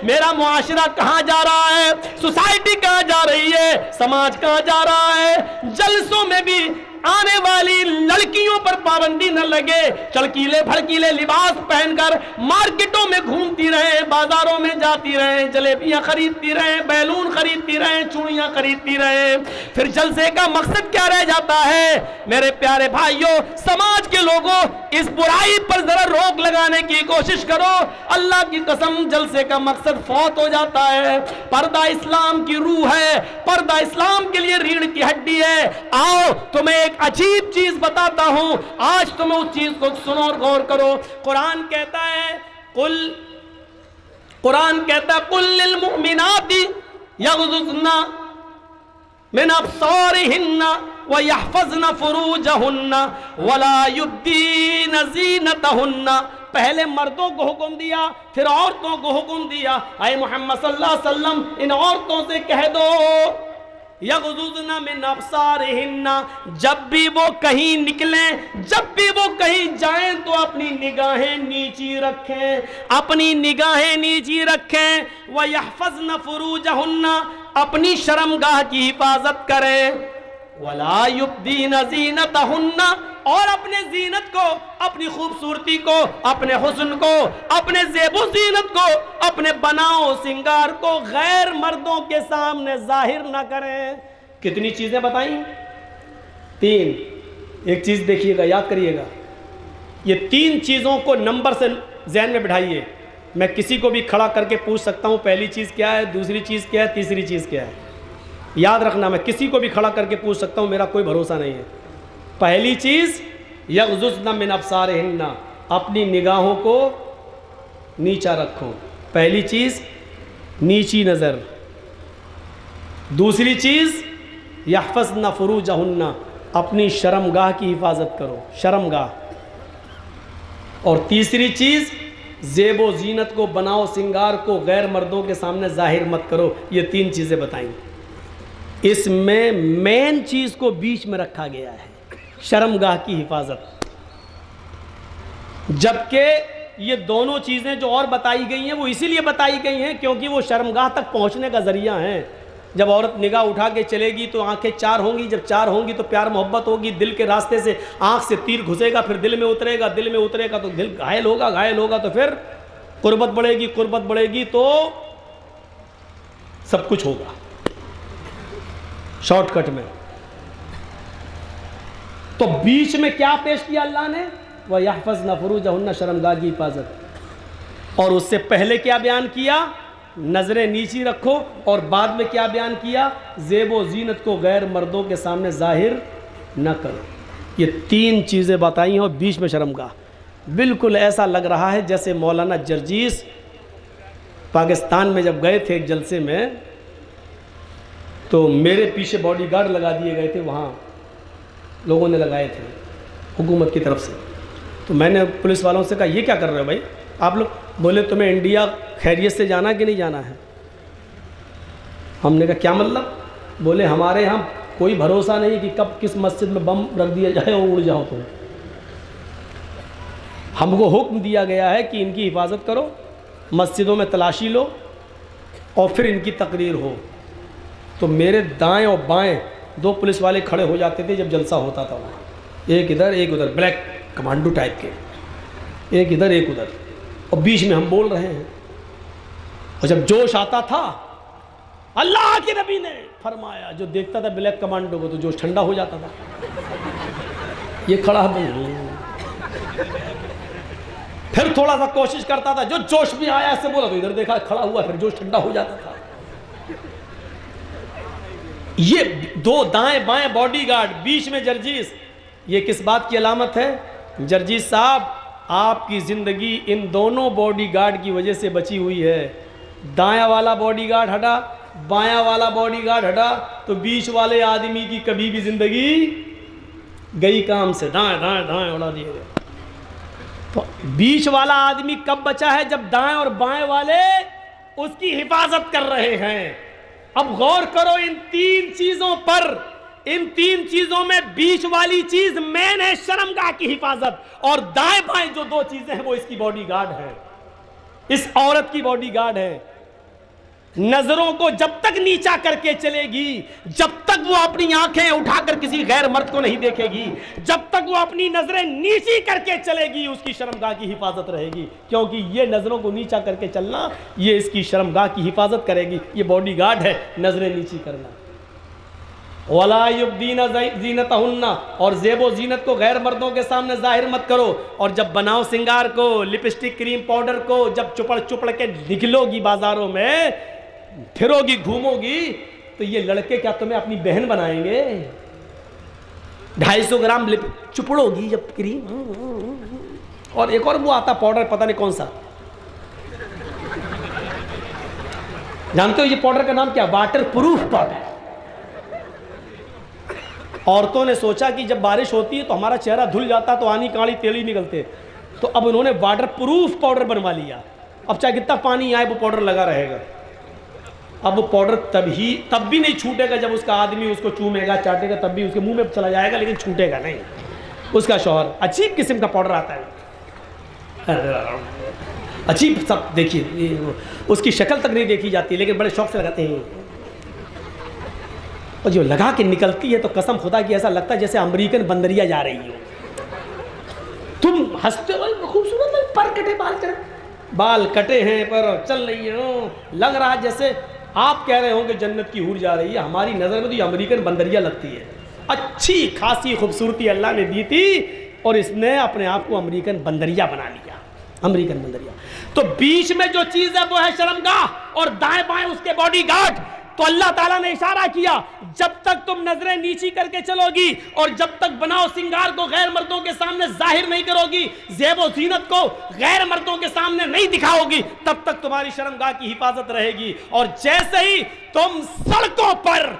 मेरा मुआशरा कहाँ जा रहा है, सोसाइटी कहाँ जा रही है, समाज कहाँ जा रहा है। जलसों में भी आने वाली लड़कियों पर पाबंदी न लगे, चलकीले भड़कीले लिबास पहनकर मार्केटों में घूमती रहे, बाजारों में जाती रहे, जलेबियां खरीदती रहे, बैलून खरीदती रहे, चूड़ियां खरीदती रहे। फिर जलसे का मकसद क्या रह जाता है? मेरे प्यारे भाइयों, समाज के लोगों, इस बुराई पर जरा रोक लगाने की कोशिश करो। अल्लाह की कसम, जलसे का मकसद फौत हो जाता है। पर्दा इस्लाम की रूह है, पर्दा इस्लाम के लिए रीढ़ की हड्डी है। आओ तुम्हें एक अजीब चीज बताता हूं, आज तुम्हें उस चीज को सुनो और गौर करो। कुरान कहता है कुल लिल मुमिनाती यग़ज़ुज़ना मिन अब्सारिहिन्ना व यहफ़ज़ना फ़ुरूजहुन्ना वला युब्दीना ज़ीनतहुन्ना। पहले मर्दों को हुक्म दिया, फिर औरतों को हुक्म दिया। आए मोहम्मद सल्लल्लाहु अलैहि वसल्लम, इन औरतों से कह दो यग़ज़ुज़ना मिन अब्सारिहिन्ना, जब भी वो कहीं निकलें, जब भी वो कहीं जाएं तो अपनी निगाहें नीची रखें, अपनी निगाहें नीची रखें। व यहफ़ज़ना फ़ुरूजहुन्ना, अपनी शर्मगाह की हिफाजत करें। वला युब्दीना ज़ीनतहुन्ना, और अपने जीनत को, अपनी खूबसूरती को, अपने हुस्न को, अपने ज़ेबो जीनत को, अपने बनाओ सिंगार को गैर मर्दों के सामने जाहिर ना करें। कितनी चीजें बताई? 3। एक चीज देखिएगा, याद करिएगा, ये 3 चीजों को नंबर से ज़हन में बिठाइए। मैं किसी को भी खड़ा करके पूछ सकता हूं पहली चीज क्या है, दूसरी चीज क्या है, तीसरी चीज क्या है। याद रखना, मैं किसी को भी खड़ा करके पूछ सकता हूं, मेरा कोई भरोसा नहीं है। पहली चीज यग़ज़ुज़ना मिन अब्सारिहिन्ना, अपनी निगाहों को नीचा रखो। पहली चीज नीची नज़र। दूसरी चीज यहफ़ज़ना फ़ुरूजहुन्ना, अपनी शर्मगाह की हिफाजत करो, शर्मगाह। और तीसरी चीज ज़ेबो ज़ीनत को, बनाओ सिंगार को गैर मर्दों के सामने जाहिर मत करो। ये 3 चीज़ें बताई। इसमें मेन चीज़ को बीच में रखा गया है, शर्मगाह की हिफाजत। जबकि ये दोनों चीज़ें जो और बताई गई हैं वो इसीलिए बताई गई हैं क्योंकि वो शर्मगाह तक पहुंचने का ज़रिया हैं। जब औरत निगाह उठा के चलेगी तो आंखें 4 होंगी, जब 4 होंगी तो प्यार मोहब्बत होगी, दिल के रास्ते से आंख से तीर घुसेगा, फिर दिल में उतरेगा, दिल में उतरेगा तो दिल घायल होगा, घायल होगा तो फिर कुर्बत बढ़ेगी, कुर्बत बढ़ेगी तो सब कुछ होगा। शॉर्टकट में तो बीच में क्या पेश किया अल्लाह ने? वह यहफ़ज़ना फ़ुरूजहुन्ना, शर्मगाह की हिफाजत। और उससे पहले क्या बयान किया? नज़रें नीची रखो। और बाद में क्या बयान किया? ज़ेबो ज़ीनत को गैर मर्दों के सामने जाहिर न करो। ये 3 चीज़ें बताई हैं और बीच में शर्मगाह। बिल्कुल ऐसा लग रहा है जैसे मौलाना जर्जीस पाकिस्तान में जब गए थे एक जलसे में, तो मेरे पीछे बॉडीगार्ड लगा दिए गए थे, वहाँ लोगों ने लगाए थे हुकूमत की तरफ से। तो मैंने पुलिस वालों से कहा ये क्या कर रहे हो भाई आप लोग? बोले तुम्हें इंडिया खैरियत से जाना कि नहीं जाना है? हमने कहा क्या मतलब? बोले हमारे यहाँ कोई भरोसा नहीं कि कब किस मस्जिद में बम रख दिया जाए और उड़ जाओ तुम। हमको हुक्म दिया गया है कि इनकी हिफाजत करो, मस्जिदों में तलाशी लो और फिर इनकी तकरीर हो। तो मेरे दाएं और बाएं 2 पुलिस वाले खड़े हो जाते थे जब जलसा होता था वहाँ, एक इधर एक उधर, ब्लैक कमांडो टाइप के, एक इधर एक उधर, और बीच में हम बोल रहे हैं। और जब जोश आता था, अल्लाह के नबी ने फरमाया, जो देखता था ब्लैक कमांडो को तो जोश ठंडा हो जाता था। ये खड़ा है, फिर थोड़ा सा कोशिश करता था, जो जोश में आया ऐसे बोला तो इधर देखा खड़ा हुआ, फिर जोश ठंडा हो जाता था। ये 2 दाएं बाएं बॉडीगार्ड, बीच में जर्जीस। ये किस बात की अलामत है? जर्जीस साहब, आपकी ज़िंदगी इन दोनों बॉडीगार्ड की वजह से बची हुई है। दायां वाला बॉडीगार्ड हटा, बायां वाला बॉडीगार्ड हटा, तो बीच वाले आदमी की कभी भी ज़िंदगी गई काम से। दाएं दाएं दाएं उड़ा दिए गए। तो बीच वाला आदमी कब बचा है? जब दाएं और बाएं वाले उसकी हिफाजत कर रहे हैं। अब गौर करो इन 3 चीजों पर। इन 3 चीजों में बीच वाली चीज मेन है, शर्मगाह की हिफाजत, और दाएं बाएं जो 2 चीजें हैं वो इसकी बॉडीगार्ड है, इस औरत की बॉडीगार्ड है। नजरों को जब तक नीचा करके चलेगी, जब तक वो अपनी आंखें उठाकर किसी गैर मर्द को नहीं देखेगी, जब तक वो अपनी नजरें नीची करके चलेगी, उसकी शर्मगाह की हिफाजत रहेगी। क्योंकि ये नजरों को नीचा करके चलना, ये इसकी शर्मगाह की हिफाजत करेगी। ये बॉडीगार्ड है, नजरें नीची करना। वला युब्दीना ज़ीनतहुन्ना, और ज़ेबो ज़ीनत को गैर मर्दों के सामने जाहिर मत करो। और जब बनाओ सिंगार को, लिपस्टिक क्रीम पाउडर को, जब चुपड़ के निकलोगी बाजारों में, फिरोगी घूमोगी, तो ये लड़के क्या तुम्हें अपनी बहन बनाएंगे? 250 ग्राम चुपड़ोगी जब क्रीम, और एक और वो आता पाउडर, पता नहीं कौन सा, जानते हो ये पाउडर का नाम क्या? Water proof powder. औरतों ने सोचा कि जब बारिश होती है तो हमारा चेहरा धुल जाता, तो आनी काली तेली निकलते, तो अब उन्होंने वाटर प्रूफ पाउडर बनवा लिया। अब चाहे कितना पानी आए वो पाउडर लगा रहेगा। अब वो पाउडर तब भी नहीं छूटेगा जब उसका आदमी उसको चूमेगा, चाटेगा, तब भी उसके मुंह में चला जाएगा, लेकिन छूटेगा नहीं। उसका शौहर अजीब किस्म का पाउडर आता है, अजीब सब, देखिए उसकी शक्ल तक नहीं देखी जाती, लेकिन बड़े शौक से लगाते हैं। और जो लगा के निकलती है तो कसम खुदा की ऐसा लगता है जैसे अमेरिकन बंदरिया जा रही हो। तुम हंसते हो, खूबसूरत पर कटे बाल कटे हैं पर चल रही हो, लग रहा है जैसे आप कह रहे हो कि जन्नत की हूर जा रही है। हमारी नज़र में तो ये अमेरिकन बंदरिया लगती है। अच्छी खासी खूबसूरती अल्लाह ने दी थी और इसने अपने आप को अमेरिकन बंदरिया बना लिया, अमेरिकन बंदरिया। तो बीच में जो चीज़ है वो है शर्मगाह, और दाएं बाएं उसके बॉडीगार्ड। तो अल्लाह ताला ने इशारा किया, जब तक तुम नजरें नीची करके चलोगी और जब तक बनाओ सिंगार को गैर मर्दों के सामने जाहिर नहीं करोगी, ज़ेबो ज़ीनत को गैर मर्दों के सामने नहीं दिखाओगी, तब तक तुम्हारी शर्मगाह की हिफाजत रहेगी। और जैसे ही तुम सड़कों पर,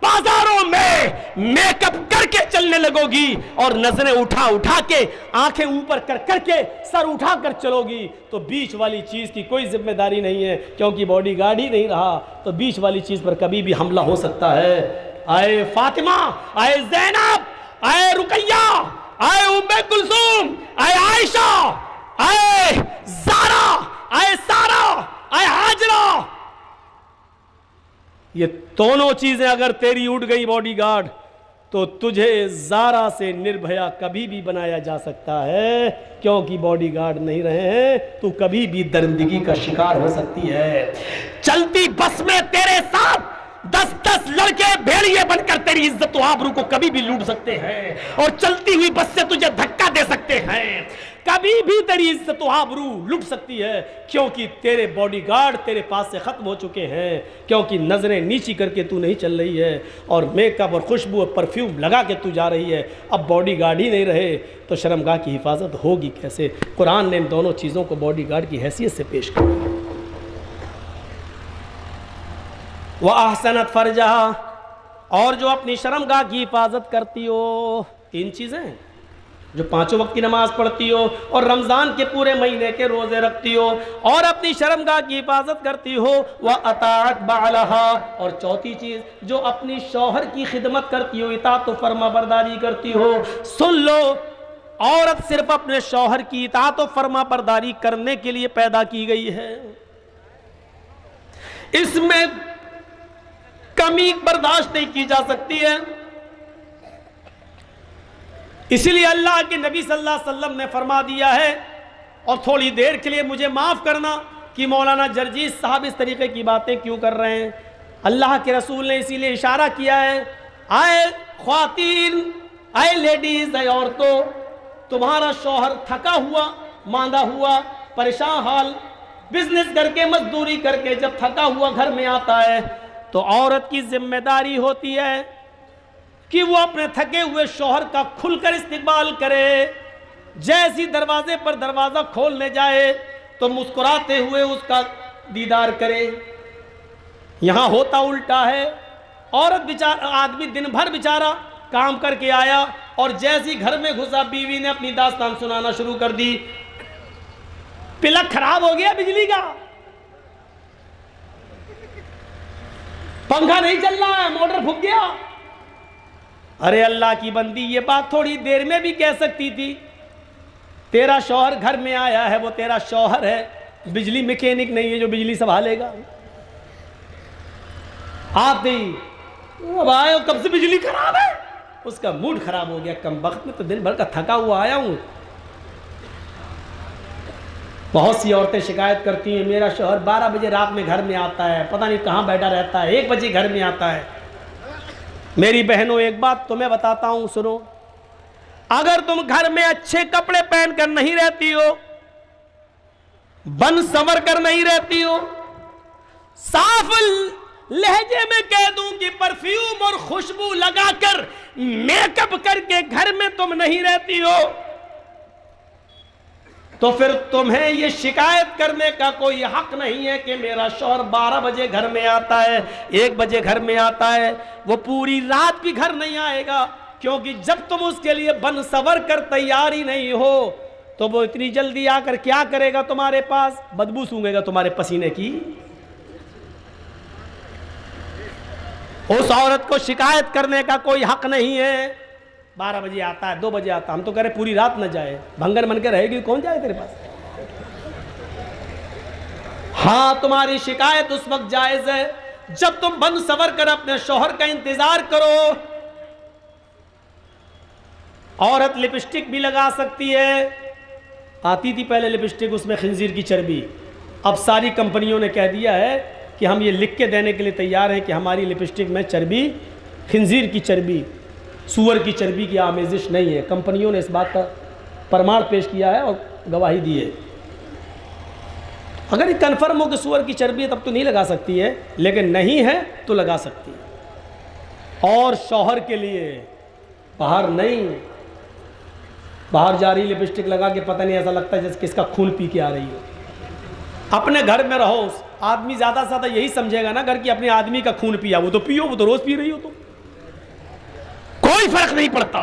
बाजारों में मेकअप करके चलने लगोगी और नजरें उठा के, आंखें ऊपर कर करके, सर उठा कर चलोगी, तो बीच वाली चीज की कोई जिम्मेदारी नहीं है, क्योंकि बॉडीगार्ड ही नहीं रहा। तो बीच वाली चीज पर कभी भी हमला हो सकता है। आए फातिमा, आए ज़ैनब, आए रुकैया, आए उम्मे कुलसूम, आए आयशा, आए ज़ारा, आए सारा, आए हाजरा, ये दोनों चीजें अगर तेरी उड़ गई बॉडीगार्ड, तो तुझे ज़ारा से निर्भया कभी भी बनाया जा सकता है। क्योंकि बॉडीगार्ड नहीं रहे हैं, तू कभी भी दरिंदगी का शिकार हो सकती है। चलती बस में तेरे साथ 10-10 लड़के भेड़िए बनकर तेरी इज्जत व आबरू को कभी भी लूट सकते हैं, और चलती हुई बस से तुझे धक्का दे सकते हैं। कभी भी तेरी इज्जत व आबरू लूट सकती है, क्योंकि तेरे बॉडीगार्ड तेरे पास से खत्म हो चुके हैं। क्योंकि नजरें नीची करके तू नहीं चल रही है, और मेकअप और खुशबू और परफ्यूम लगा के तू जा रही है। अब बॉडीगार्ड ही नहीं रहे तो शर्मगाह की हिफाजत होगी कैसे? कुरान ने इन दोनों चीज़ों को बॉडीगार्ड की हैसियत से पेश किया। वह अहसनत फरजहा, और जो अपनी शर्मगाह की हिफाजत करती हो, 3 चीज़ें, जो 5 वक्त की नमाज पढ़ती हो और रमज़ान के पूरे महीने के रोज़े रखती हो और अपनी शर्मगाह की हिफाजत करती हो, वह अताअत बालहा, और चौथी चीज़ जो अपनी शौहर की खिदमत करती हो, इताअत व फरमाबरदारी करती हो। सुन लो, औरत सिर्फ अपने शौहर की इताअत व फरमाबरदारी करने के लिए पैदा की गई है, इसमें कमी बर्दाश्त नहीं की जा सकती है। इसीलिए अल्लाह के नबी सल्लल्लाहु अलैहि वसल्लम ने फरमा दिया है, और थोड़ी देर के लिए मुझे माफ़ करना कि मौलाना जर्जीस साहब इस तरीके की बातें क्यों कर रहे हैं। अल्लाह के रसूल ने इसीलिए इशारा किया है, आए ख्वातीन, आए लेडीज़, आए औरतों, तुम्हारा शौहर थका हुआ, मांदा हुआ, परेशान हाल, बिजनेस करके, मजदूरी करके जब थका हुआ घर में आता है, तो औरत की जिम्मेदारी होती है कि वो अपने थके हुए शौहर का खुलकर इस्तेमाल करे। जैसी दरवाजे पर दरवाज़ा खोलने जाए तो मुस्कुराते हुए उसका दीदार करे। यहाँ होता उल्टा है, औरत बेचारा, आदमी दिन भर बेचारा काम करके आया और जैसी घर में घुसा बीवी ने अपनी दास्तान सुनाना शुरू कर दी। प्लग खराब हो गया बिजली का, पंखा नहीं चल रहा है, मोटर फूक गया। अरे अल्लाह की बंदी, ये बात थोड़ी देर में भी कह सकती थी। तेरा शौहर घर में आया है, वो तेरा शौहर है, बिजली मैकेनिक नहीं है जो बिजली संभालेगा। आते ही अब आए, कब से बिजली खराब है, उसका मूड खराब हो गया, कम वक्त में तो दिन भर का थका हुआ आया हूं। बहुत सी औरतें शिकायत करती हैं, मेरा शौहर 12 बजे रात में घर में आता है, पता नहीं कहाँ बैठा रहता है, 1 बजे घर में आता है। मेरी बहनों, एक बात तुम्हें बताता हूं, सुनो। अगर तुम घर में अच्छे कपड़े पहनकर नहीं रहती हो, बन संवर कर नहीं रहती हो, साफ लहजे में कह दूं कि परफ्यूम और खुशबू लगाकर मेकअप करके घर में तुम नहीं रहती हो, तो फिर तुम्हें यह शिकायत करने का कोई हक नहीं है कि मेरा शौहर 12 बजे घर में आता है, 1 बजे घर में आता है। वो पूरी रात भी घर नहीं आएगा, क्योंकि जब तुम उसके लिए बन सवर कर तैयार ही नहीं हो, तो वो इतनी जल्दी आकर क्या करेगा तुम्हारे पास? बदबू सूंघेगा तुम्हारे पसीने की। उस औरत को शिकायत करने का कोई हक नहीं है। 12 बजे आता है, 2 बजे आता, हम तो कह रहे पूरी रात न जाए, भंगन मन के रहेगी, कौन जाए तेरे पास? हाँ, तुम्हारी शिकायत उस वक्त जायज है जब तुम बन सवर कर अपने शौहर का इंतजार करो। औरत लिपस्टिक भी लगा सकती है। आती थी पहले लिपस्टिक, उसमें खिंजीर की चर्बी। अब सारी कंपनियों ने कह दिया है कि हम ये लिख के देने के लिए तैयार हैं कि हमारी लिपस्टिक में चर्बी, खिंजीर की चर्बी, सूअर की चर्बी की आमेजिश नहीं है। कंपनियों ने इस बात का प्रमाण पेश किया है और गवाही दी है। अगर ये कन्फर्म हो कि सूअर की चर्बी है तब तो नहीं लगा सकती है, लेकिन नहीं है तो लगा सकती है। और शौहर के लिए बाहर नहीं, बाहर जा रही लिपस्टिक लगा के पता नहीं, ऐसा लगता है जैसे किसका खून पी के आ रही हो। अपने घर में रहो, आदमी ज़्यादा से ज़्यादा यही समझेगा ना घर की अपने आदमी का खून पिया, वो तो पियो, वो तो रोज़ पी रही हो, तो कोई फर्क नहीं पड़ता।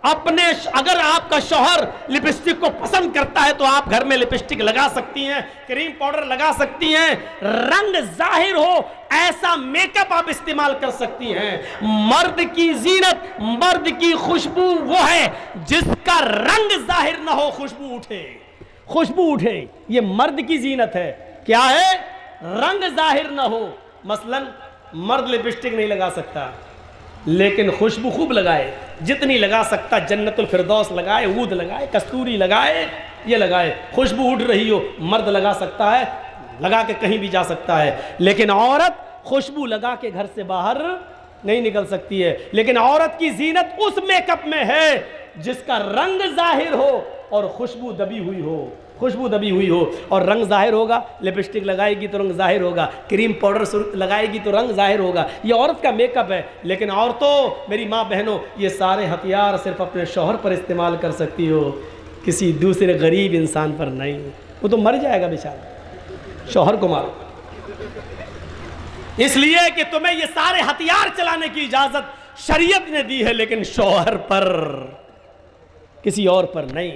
अपने अगर आपका शौहर लिपस्टिक को पसंद करता है तो आप घर में लिपस्टिक लगा सकती हैं, क्रीम पाउडर लगा सकती हैं, रंग जाहिर हो ऐसा मेकअप आप इस्तेमाल कर सकती हैं। मर्द की जीनत, मर्द की खुशबू वो है जिसका रंग जाहिर ना हो, खुशबू उठे, खुशबू उठे, ये मर्द की जीनत है। क्या है? रंग जाहिर ना हो। मसलन मर्द लिपस्टिक नहीं लगा सकता, लेकिन खुशबू खूब लगाए, जितनी लगा सकता, जन्नतुल फिरदौस लगाए, ऊद लगाए, कस्तूरी लगाए, ये लगाए, खुशबू उड़ रही हो, मर्द लगा सकता है, लगा के कहीं भी जा सकता है। लेकिन औरत खुशबू लगा के घर से बाहर नहीं निकल सकती है। लेकिन औरत की जीनत उस मेकअप में है जिसका रंग जाहिर हो और खुशबू दबी हुई हो, खुशबू दबी हुई हो और रंग जाहिर होगा। लिपस्टिक लगाएगी तो रंग जाहिर होगा, क्रीम पाउडर लगाएगी तो रंग जाहिर होगा। ये औरत का मेकअप है। लेकिन औरतों, मेरी माँ बहनों, ये सारे हथियार सिर्फ अपने शौहर पर इस्तेमाल कर सकती हो, किसी दूसरे गरीब इंसान पर नहीं। वो तो मर जाएगा बेचारा, शौहर को मारो। इसलिए कि तुम्हें ये सारे हथियार चलाने की इजाजत शरीयत ने दी है, लेकिन शौहर पर, किसी और पर नहीं।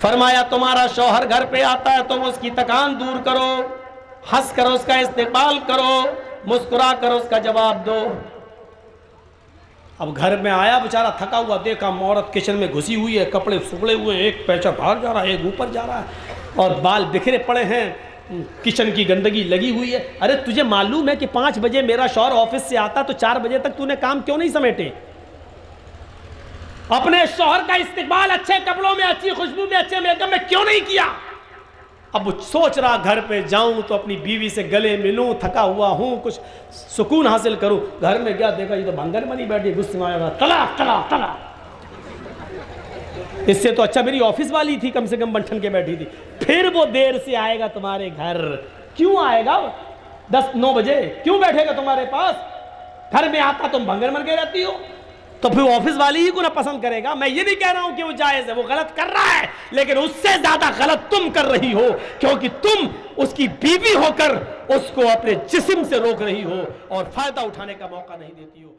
फरमाया तुम्हारा शौहर घर पे आता है, तुम उसकी थकान दूर करो, हंस कर उसका इस्तेमाल करो, मुस्कुरा कर उसका जवाब दो। अब घर में आया बेचारा थका हुआ, देखा औरत किचन में घुसी हुई है, कपड़े सुखड़े हुए, एक पैसा बाहर जा रहा है, एक ऊपर जा रहा है, और बाल बिखरे पड़े हैं, किचन की गंदगी लगी हुई है। अरे तुझे मालूम है कि 5 बजे मेरा शौहर ऑफिस से आता, तो 4 बजे तक तूने काम क्यों नहीं समेटे? अपने शौहर का इस्तेमाल अच्छे कपड़ों में, अच्छी खुशबू में, अच्छे मेकअप में क्यों नहीं किया? अब सोच रहा घर पे जाऊं तो अपनी बीवी से गले मिलूं, थका हुआ हूं, कुछ सुकून हासिल करूं। घर में गया, देखा ये तो भंगन बनी बैठी, गुस्से में आया, तला तला तला। इससे तो अच्छा मेरी ऑफिस वाली थी, कम से कम बंठन के बैठी थी। फिर वो देर से आएगा तुम्हारे घर, क्यों आएगा? 10-9 बजे क्यों बैठेगा तुम्हारे पास? घर में आता तुम भंगन बन के रहती हो, तो फिर ऑफिस वाली ही को ना पसंद करेगा। मैं ये नहीं कह रहा हूं कि वो जायज है, वो गलत कर रहा है, लेकिन उससे ज्यादा गलत तुम कर रही हो, क्योंकि तुम उसकी बीवी होकर उसको अपने जिस्म से रोक रही हो और फायदा उठाने का मौका नहीं देती हो।